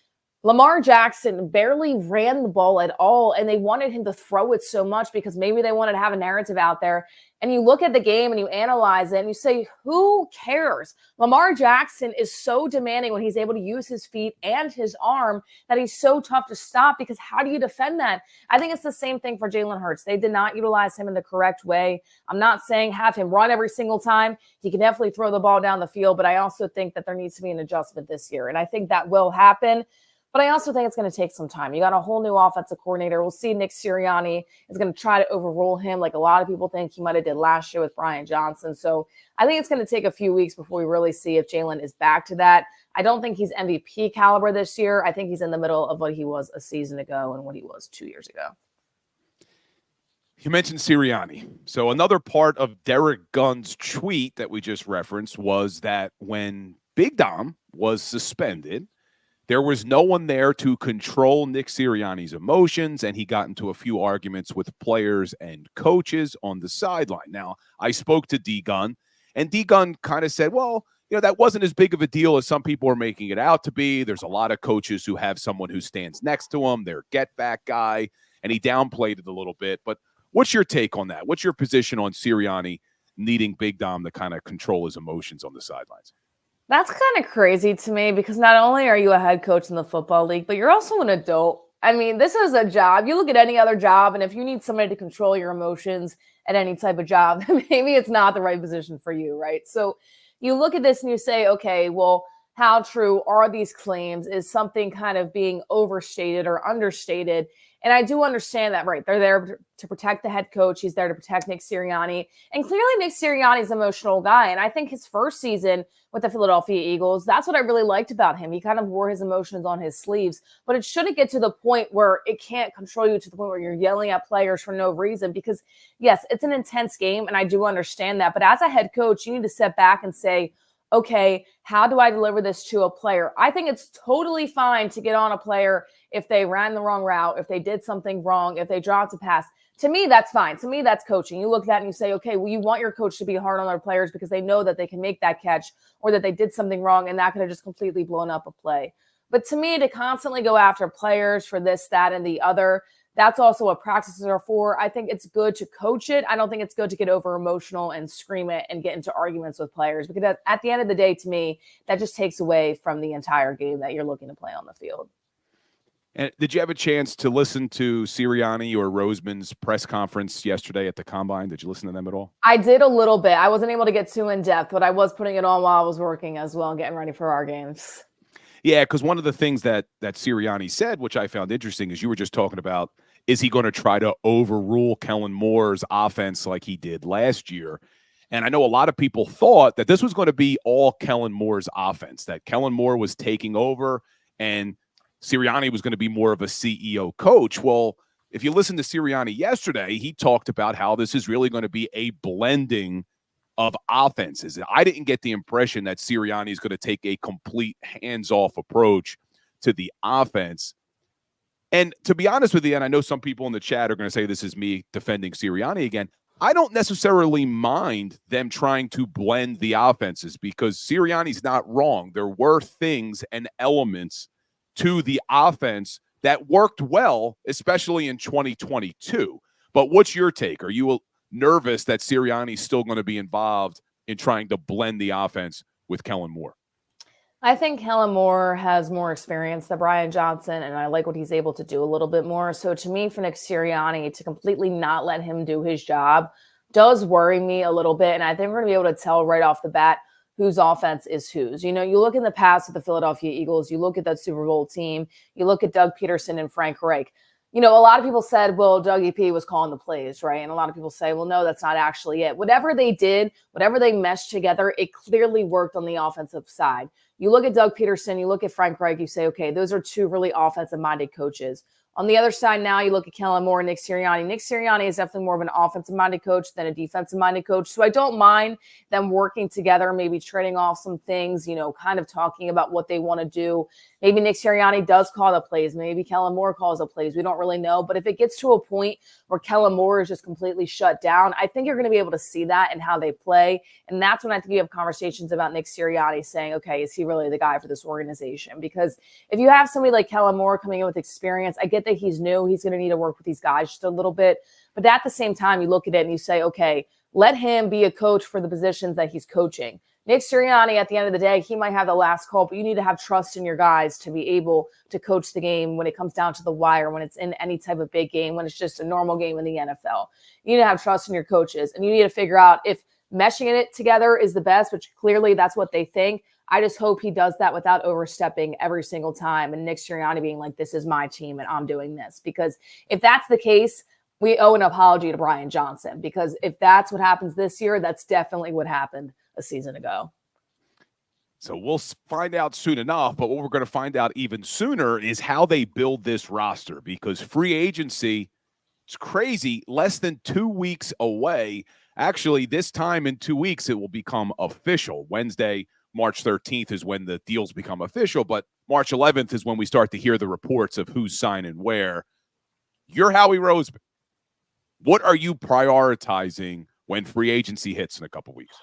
Lamar Jackson barely ran the ball at all, and they wanted him to throw it so much because maybe they wanted to have a narrative out there. And you look at the game and you analyze it and you say, who cares? Lamar Jackson is so demanding when he's able to use his feet and his arm that he's so tough to stop, because how do you defend that? I think it's the same thing for Jalen Hurts. They did not utilize him in the correct way. I'm not saying have him run every single time. He can definitely throw the ball down the field, but I also think that there needs to be an adjustment this year. And I think that will happen. But I also think it's going to take some time. You got a whole new offensive coordinator. We'll see Nick Sirianni is going to try to overrule him like a lot of people think he might have did last year with Brian Johnson. So I think it's going to take a few weeks before we really see if Jalen is back to that. I don't think he's MVP caliber this year. I think he's in the middle of what he was a season ago and what he was 2 years ago. You mentioned Sirianni. So another part of Derek Gunn's tweet that we just referenced was that when Big Dom was suspended, there was no one there to control Nick Sirianni's emotions, and he got into a few arguments with players and coaches on the sideline. Now, I spoke to D. Gunn, and D. Gunn kind of said, well, that wasn't as big of a deal as some people are making it out to be. There's a lot of coaches who have someone who stands next to them, their get-back guy, and he downplayed it a little bit. But what's your take on that? What's your position on Sirianni needing Big Dom to kind of control his emotions on the sidelines? That's kind of crazy to me because not only are you a head coach in the football league, but you're also an adult. I mean, this is a job. You look at any other job, and if you need somebody to control your emotions at any type of job, maybe it's not the right position for you, right? So you look at this and you say, okay, well, how true are these claims? Is something kind of being overstated or understated? And I do understand that, right? They're there to protect the head coach. He's there to protect Nick Sirianni. And clearly Nick Sirianni's an emotional guy. And I think his first season with the Philadelphia Eagles, that's what I really liked about him. He kind of wore his emotions on his sleeves. But it shouldn't get to the point where it can't control you to the point where you're yelling at players for no reason. Because, yes, it's an intense game, and I do understand that. But as a head coach, you need to step back and say, okay, how do I deliver this to a player? I think it's totally fine to get on a player if they ran the wrong route, if they did something wrong, if they dropped a pass. To me, that's fine. To me, that's coaching. You look at that and you say, okay, well, you want your coach to be hard on their players because they know that they can make that catch or that they did something wrong and that could have just completely blown up a play. But to me, to constantly go after players for this, that, and the other, that's also what practices are for. I think it's good to coach it. I don't think it's good to get over emotional and scream it and get into arguments with players because at the end of the day, to me, that just takes away from the entire game that you're looking to play on the field. And did you have a chance to listen to Sirianni or Roseman's press conference yesterday at the Combine? Did you listen to them at all? I did a little bit. I wasn't able to get too in depth, but I was putting it on while I was working as well and getting ready for our games. Yeah, because one of the things that Sirianni said, which I found interesting, is you were just talking about, is he going to try to overrule Kellen Moore's offense like he did last year? And I know a lot of people thought that this was going to be all Kellen Moore's offense, that Kellen Moore was taking over and Sirianni was going to be more of a CEO coach. Well, if you listen to Sirianni yesterday, he talked about how this is really going to be a blending of offenses. I didn't get the impression that Sirianni is going to take a complete hands-off approach to the offense. And to be honest with you, and I know some people in the chat are going to say this is me defending Sirianni again, I don't necessarily mind them trying to blend the offenses because Sirianni's not wrong. There were things and elements to the offense that worked well, especially in 2022. But what's your take? Are you nervous that Sirianni's still going to be involved in trying to blend the offense with Kellen Moore? I think Kellen Moore has more experience than Brian Johnson, and I like what he's able to do a little bit more. So to me, for Nick Sirianni to completely not let him do his job does worry me a little bit. And I think we're going to be able to tell right off the bat whose offense is whose. You know, you look in the past with the Philadelphia Eagles, you look at that Super Bowl team, you look at Doug Peterson and Frank Reich. You know, a lot of people said, well, Dougie P was calling the plays, right? And a lot of people say, well, no, that's not actually it. Whatever they did, whatever they meshed together, it clearly worked on the offensive side. You look at Doug Peterson, you look at Frank Reich, you say, okay, those are two really offensive-minded coaches. On the other side now, you look at Kellen Moore and Nick Sirianni. Nick Sirianni is definitely more of an offensive-minded coach than a defensive-minded coach. So I don't mind them working together, maybe trading off some things, you know, kind of talking about what they want to do. Maybe Nick Sirianni does call the plays. Maybe Kellen Moore calls the plays. We don't really know. But if it gets to a point where Kellen Moore is just completely shut down, I think you're going to be able to see that in how they play. And that's when I think you have conversations about Nick Sirianni saying, okay, is he really the guy for this organization? Because if you have somebody like Kellen Moore coming in with experience, I get that he's new. He's going to need to work with these guys just a little bit. But at the same time, you look at it and you say, okay, let him be a coach for the positions that he's coaching. Nick Sirianni, at the end of the day, he might have the last call, but you need to have trust in your guys to be able to coach the game when it comes down to the wire, when it's in any type of big game, when it's just a normal game in the NFL. You need to have trust in your coaches, and you need to figure out if meshing it together is the best, which clearly that's what they think. I just hope he does that without overstepping every single time. And Nick Sirianni being like, this is my team and I'm doing this. Because if that's the case, we owe an apology to Brian Johnson. Because if that's what happens this year, that's definitely what happened a season ago. So we'll find out soon enough, but what we're going to find out even sooner is how they build this roster, because free agency, it's crazy, less than 2 weeks away. Actually, this time in 2 weeks, it will become official. Wednesday, March 13th is when the deals become official, but March 11th is when we start to hear the reports of who's signing where. You're Howie Roseman. What are you prioritizing when free agency hits in a couple weeks?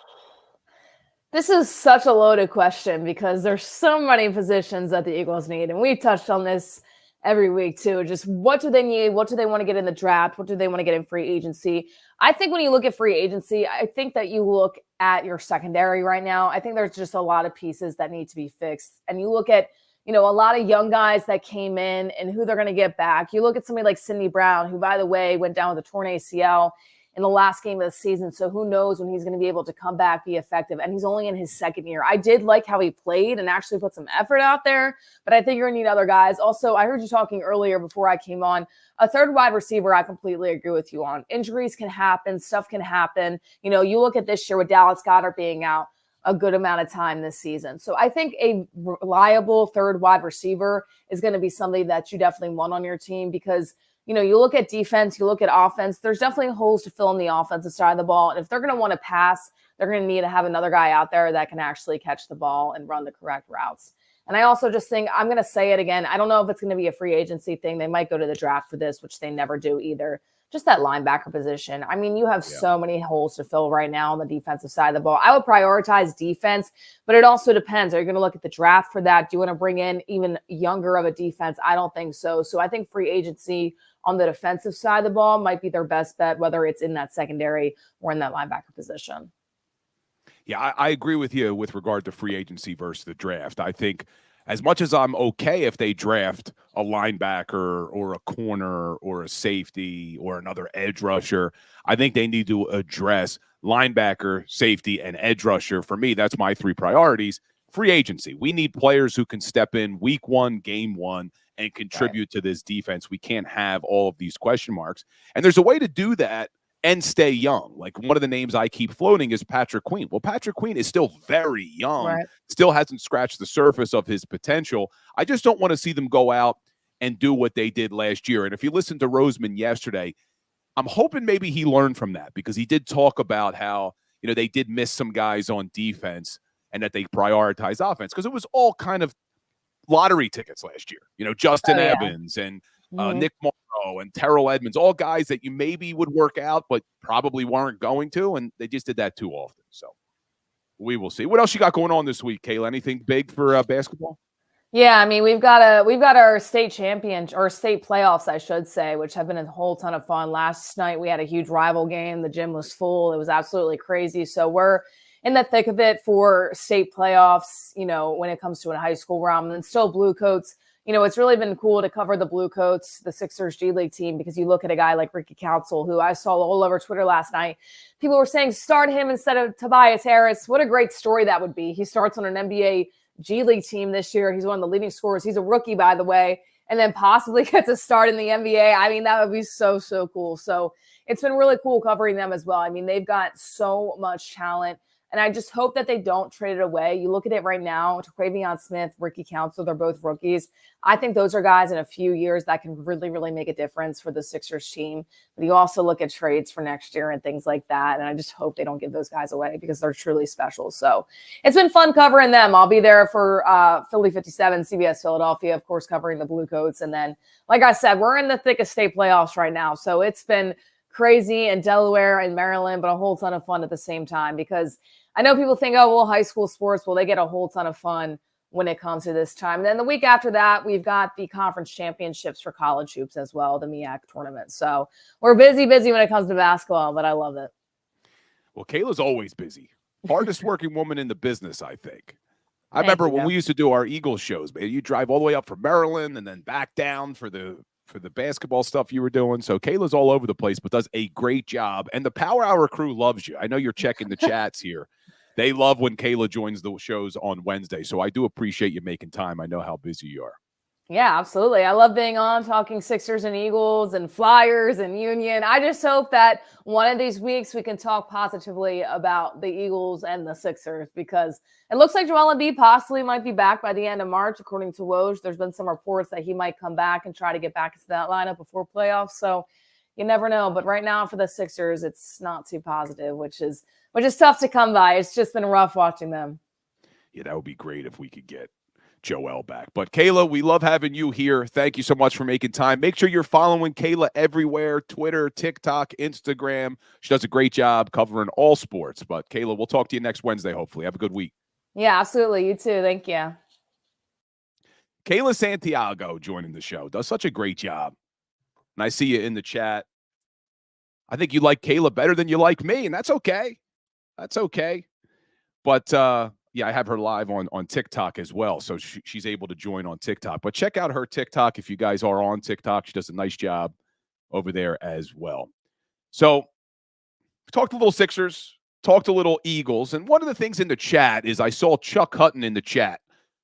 This is such a loaded question because there's so many positions that the Eagles need. And we touched on this every week too. Just what do they need? What do they want to get in the draft? What do they want to get in free agency? I think when you look at free agency, I think that you look at your secondary right now. I think there's just a lot of pieces that need to be fixed. And you look at, a lot of young guys that came in and who they're going to get back. You look at somebody like Sidney Brown, who, by the way, went down with a torn ACL in the last game of the season. So who knows when he's going to be able to come back, be effective. And he's only in his second year. I did like how he played and actually put some effort out there, but I think you're going to need other guys. Also, I heard you talking earlier before I came on, a third wide receiver, I completely agree with you on. Injuries can happen. Stuff can happen. You look at this year with Dallas Goedert being out a good amount of time this season. So I think a reliable third wide receiver is going to be somebody that you definitely want on your team because you look at defense, you look at offense, there's definitely holes to fill in the offensive side of the ball. And if they're going to want to pass, they're going to need to have another guy out there that can actually catch the ball and run the correct routes. And I also just think, I'm going to say it again, I don't know if it's going to be a free agency thing. They might go to the draft for this, which they never do either. Just that linebacker position. I mean, you have so many holes to fill right now on the defensive side of the ball. I would prioritize defense, but it also depends. Are you going to look at the draft for that? Do you want to bring in even younger of a defense? I don't think so. So I think free agency on the defensive side of the ball might be their best bet, whether it's in that secondary or in that linebacker position. Yeah, I agree with you with regard to free agency versus the draft. I think as much as I'm okay if they draft a linebacker or a corner or a safety or another edge rusher, I think they need to address linebacker, safety, and edge rusher. For me, that's my three priorities. Free agency. We need players who can step in week one, game one, and contribute to this defense. We can't have all of these question marks. And there's a way to do that and stay young. Like one of the names I keep floating is Patrick Queen. Well, Patrick Queen is still very young, still hasn't scratched the surface of his potential. I just don't want to see them go out and do what they did last year. And if you listen to Roseman yesterday, I'm hoping maybe he learned from that because he did talk about how, they did miss some guys on defense and that they prioritize offense because it was all kind of lottery tickets last year. Justin Evans and Nick Morrow and Terrell Edmonds, all guys that you maybe would work out, but probably weren't going to, and they just did that too often. So we will see. What else you got going on this week, Kayla? Anything big for basketball? Yeah, I mean, we've got our state champion or state playoffs, I should say, which have been a whole ton of fun. Last night we had a huge rival game. The gym was full. It was absolutely crazy. So we're in the thick of it for state playoffs, when it comes to a high school realm. And still Blue Coats, it's really been cool to cover the Blue Coats, the Sixers G League team, because you look at a guy like Ricky Council, who I saw all over Twitter last night. People were saying, start him instead of Tobias Harris. What a great story that would be. He starts on an NBA G League team this year. He's one of the leading scorers. He's a rookie, by the way, and then possibly gets a start in the NBA. I mean, that would be so, so cool. So it's been really cool covering them as well. I mean, they've got so much talent. And I just hope that they don't trade it away. You look at it right now, Quavion Smith, Ricky Council, they're both rookies. I think those are guys in a few years that can really, really make a difference for the Sixers team. But you also look at trades for next year and things like that. And I just hope they don't give those guys away because they're truly special. So it's been fun covering them. I'll be there for Philly 57, CBS Philadelphia, of course, covering the Blue Coats. And then, like I said, we're in the thick of state playoffs right now. So it's been crazy in Delaware and Maryland, but a whole ton of fun at the same time because I know people think, oh, well, high school sports, well, they get a whole ton of fun when it comes to this time. And then the week after that, we've got the conference championships for college hoops as well, the MEAC tournament. So we're busy when it comes to basketball, but I love it. Well, Kayla's always busy. Hardest working woman in the business, I think. I remember when we used to do our Eagles shows, man, you drive all the way up from Maryland and then back down for the basketball stuff you were doing. So Kayla's all over the place, but does a great job. And the Power Hour crew loves you. I know you're checking the chats here. They love when Kayla joins the shows on Wednesday. So I do appreciate you making time. I know how busy you are. Yeah, absolutely. I love being on, talking Sixers and Eagles and Flyers and Union. I just hope that one of these weeks we can talk positively about the Eagles and the Sixers, because it looks like Joel Embiid possibly might be back by the end of March, according to Woj. There's been some reports that he might come back and try to get back into that lineup before playoffs. So you never know. But right now for the Sixers, it's not too positive, which is tough to come by. It's just been rough watching them. Yeah, that would be great if we could get Joel back. But Kayla, we love having you here. Thank you so much for making time. Make sure you're following Kayla everywhere: Twitter, TikTok, Instagram. She does a great job covering all sports. But Kayla, we'll talk to you next Wednesday, hopefully. Have a good week. Yeah, absolutely. You too. Thank you. Kayla Santiago joining the show. Does such a great job. And I see you in the chat. I think you like Kayla better than you like me, and that's okay. That's okay. But, yeah, I have her live on TikTok as well, so she's able to join on TikTok. But check out her TikTok if you guys are on TikTok. She does a nice job over there as well. So we talked a little Sixers, talked a little Eagles, and one of the things in the chat is I saw Chuck Hutton in the chat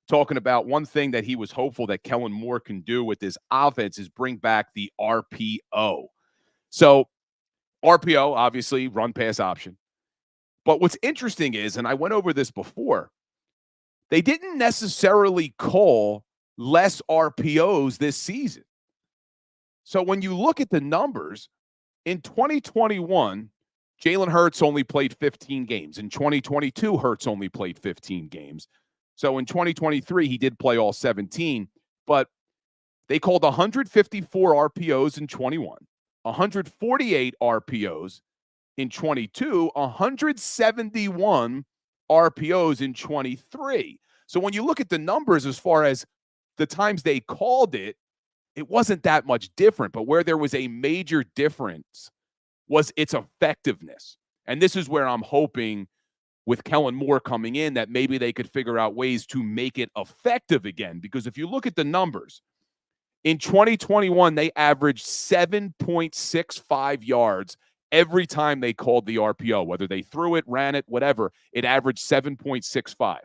talking about one thing that he was hopeful that Kellen Moore can do with his offense is bring back the RPO. So RPO, obviously, run pass option. But what's interesting is, and I went over this before, they didn't necessarily call less RPOs this season. So when you look at the numbers, in 2021, Jalen Hurts only played 15 games. In 2022, Hurts only played 15 games. So in 2023, he did play all 17. But they called 154 RPOs in 21, 148 RPOs in 22, 171 RPOs in 23. So when you look at the numbers as far as the times they called it, it wasn't that much different. But where there was a major difference was its effectiveness. And this is where I'm hoping with Kellen Moore coming in that maybe they could figure out ways to make it effective again. Because if you look at the numbers, in 2021, they averaged 7.65 yards every time they called the RPO, whether they threw it, ran it, whatever. It averaged 7.65.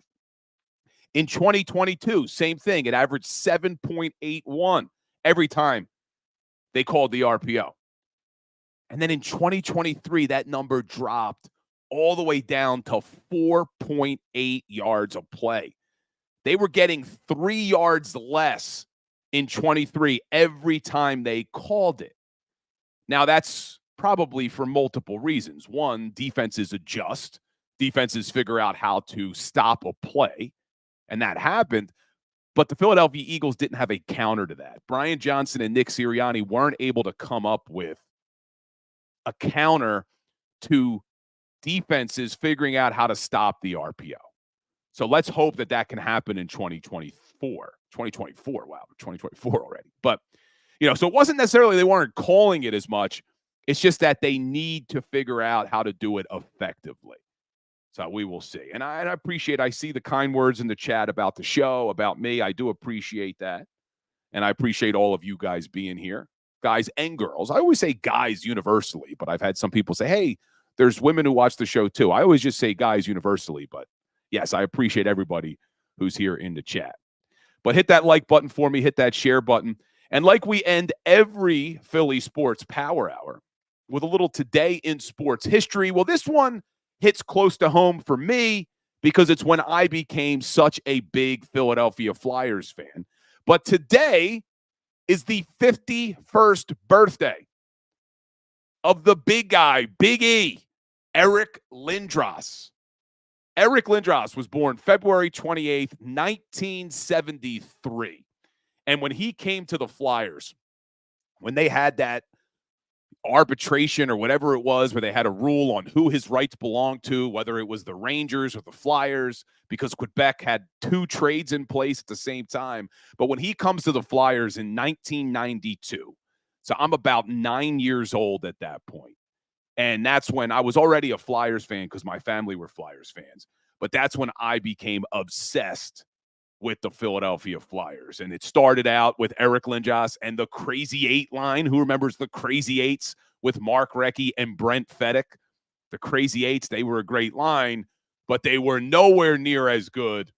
In 2022, same thing. It averaged 7.81 every time they called the RPO. And then in 2023, that number dropped all the way down to 4.8 yards a play. They were getting 3 yards less in 23 every time they called it. Now, that's probably for multiple reasons. One, defenses adjust. Defenses figure out how to stop a play, and that happened. But the Philadelphia Eagles didn't have a counter to that. Brian Johnson and Nick Sirianni weren't able to come up with a counter to defenses figuring out how to stop the RPO. So let's hope that that can happen in 2024. 2024, wow, 2024 already. But, so it wasn't necessarily they weren't calling it as much. It's just that they need to figure out how to do it effectively. So we will see. And I appreciate, I see the kind words in the chat about the show, about me. I do appreciate that. And I appreciate all of you guys being here, guys and girls. I always say guys universally, but I've had some people say, hey, there's women who watch the show too. I always just say guys universally, but yes, I appreciate everybody who's here in the chat. But hit that like button for me, hit that share button. And like we end every Philly Sports Power Hour with a little Today in Sports History. Well, this one hits close to home for me because it's when I became such a big Philadelphia Flyers fan. But today is the 51st birthday of the big guy, Big E, Eric Lindros. Eric Lindros was born February 28th, 1973. And when he came to the Flyers, when they had that arbitration or whatever it was, where they had a rule on who his rights belonged to, whether it was the Rangers or the Flyers, because Quebec had 2 trades in place at the same time. But when he comes to the Flyers in 1992, so I'm about 9 years old at that point. And that's when I was already a Flyers fan because my family were Flyers fans. But that's when I became obsessed with the Philadelphia Flyers. And it started out with Eric Lindros and the Crazy Eight line. Who remembers the Crazy Eights with Mark Recchi and Brent Fedek? The Crazy Eights, they were a great line. but they were nowhere near as good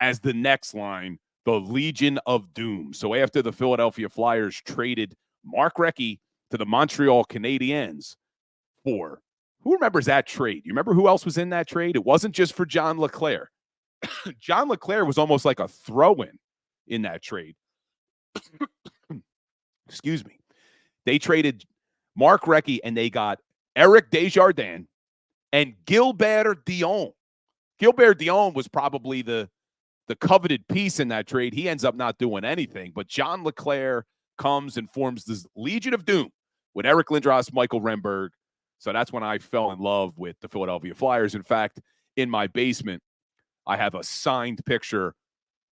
as the next line, the Legion of Doom. So after the Philadelphia Flyers traded Mark Recchi to the Montreal Canadiens for, who remembers that trade? You remember who else was in that trade? It wasn't just for John LeClair. John LeClair was almost like a throw-in in that trade. Excuse me. They traded Mark Recchi, and they got Eric Desjardins and Gilbert Dion. Gilbert Dion was probably the coveted piece in that trade. He ends up not doing anything, but John LeClair comes and forms this Legion of Doom with Eric Lindros, Michael Renberg. So that's when I fell in love with the Philadelphia Flyers. In fact, in my basement, I have a signed picture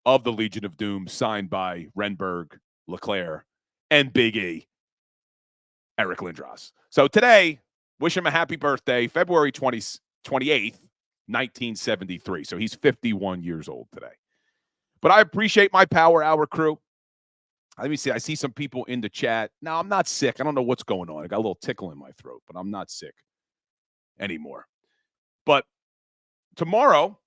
of the Legion of Doom signed by Renberg, LeClair, and Big E, Eric Lindros. So today, wish him a happy birthday, February 28th, 1973. So he's 51 years old today. But I appreciate my Power Hour crew. Let me see. I see some people in the chat. Now, I'm not sick. I don't know what's going on. I got a little tickle in my throat, but I'm not sick anymore. But tomorrow,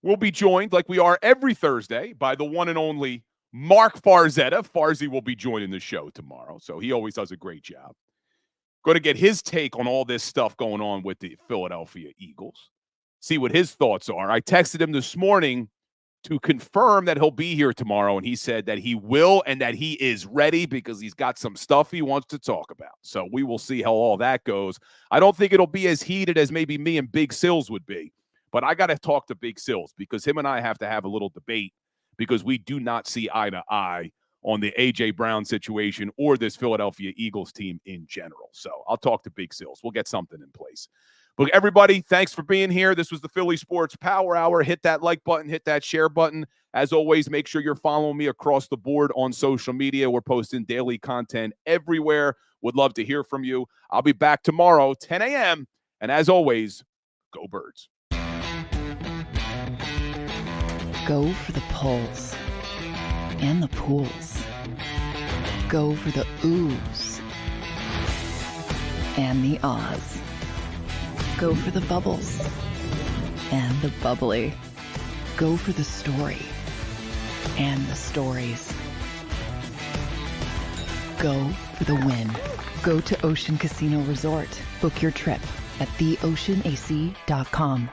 we'll be joined, like we are every Thursday, by the one and only Mark Farzetta. Farzy will be joining the show tomorrow, so he always does a great job. Going to get his take on all this stuff going on with the Philadelphia Eagles, see what his thoughts are. I texted him this morning to confirm that he'll be here tomorrow, and he said that he will and that he is ready because he's got some stuff he wants to talk about. So we will see how all that goes. I don't think it'll be as heated as maybe me and Big Sills would be, but I got to talk to Big Sills because him and I have to have a little debate because we do not see eye to eye on the A.J. Brown situation or this Philadelphia Eagles team in general. So I'll talk to Big Sills. We'll get something in place. But everybody, thanks for being here. This was the Philly Sports Power Hour. Hit that like button, hit that share button. As always, make sure you're following me across the board on social media. We're posting daily content everywhere. Would love to hear from you. I'll be back tomorrow, 10 a.m. And as always, go Birds. Go for the pulls and the pools. Go for the oohs and the ahs. Go for the bubbles and the bubbly. Go for the story and the stories. Go for the win. Go to Ocean Casino Resort. Book your trip at theoceanac.com.